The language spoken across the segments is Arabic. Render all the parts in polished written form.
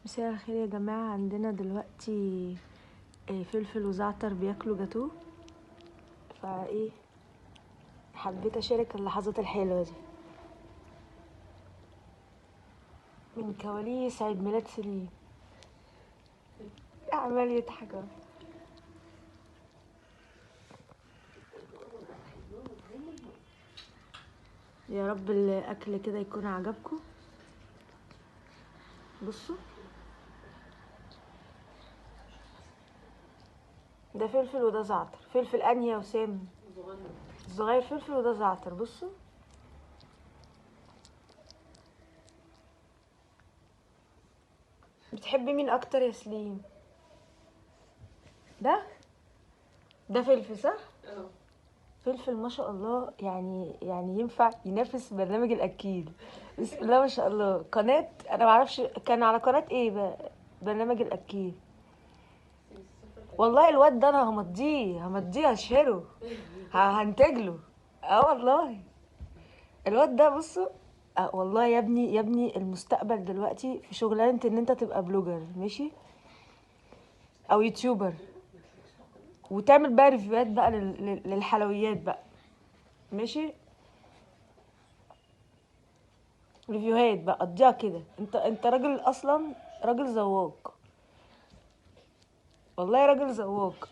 مساء الخير يا جماعة. عندنا دلوقتي فلفل وزعتر بياكلوا جاتوه، فايه حبيت اشارك اللحظات الحلوة دي من كواليس عيد ميلاد سليم. عمال يضحك اهو. يا رب الاكل كده يكون عجبكم. بصوا، ده فلفل وده زعتر. فلفل انهي يا وسام؟ الصغير فلفل وده زعتر. بصوا، بتحبي مين اكتر يا سليم؟ ده فلفل صح؟ فلفل ما شاء الله، يعني ينفع ينافس برنامج الاكيل. بسم الله ما شاء الله. قناه انا معرفش كان على قناه ايه برنامج الاكيل. والله الواد ده انا همضيه اشهره، هنتجله. اه والله الواد ده بصوا. والله يا ابني المستقبل دلوقتي في شغلانه ان انت تبقى بلوجر، ماشي، او يوتيوبر، وتعمل بقى ريفيوهات بقى للحلويات بقى، ماشي. ريفيوهات بقى قضيها كده. انت راجل اصلا، راجل ذواق، والله راجل ذواق.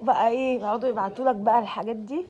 بقى ايه، يقعدوا يبعتوا لك بقى الحاجات دي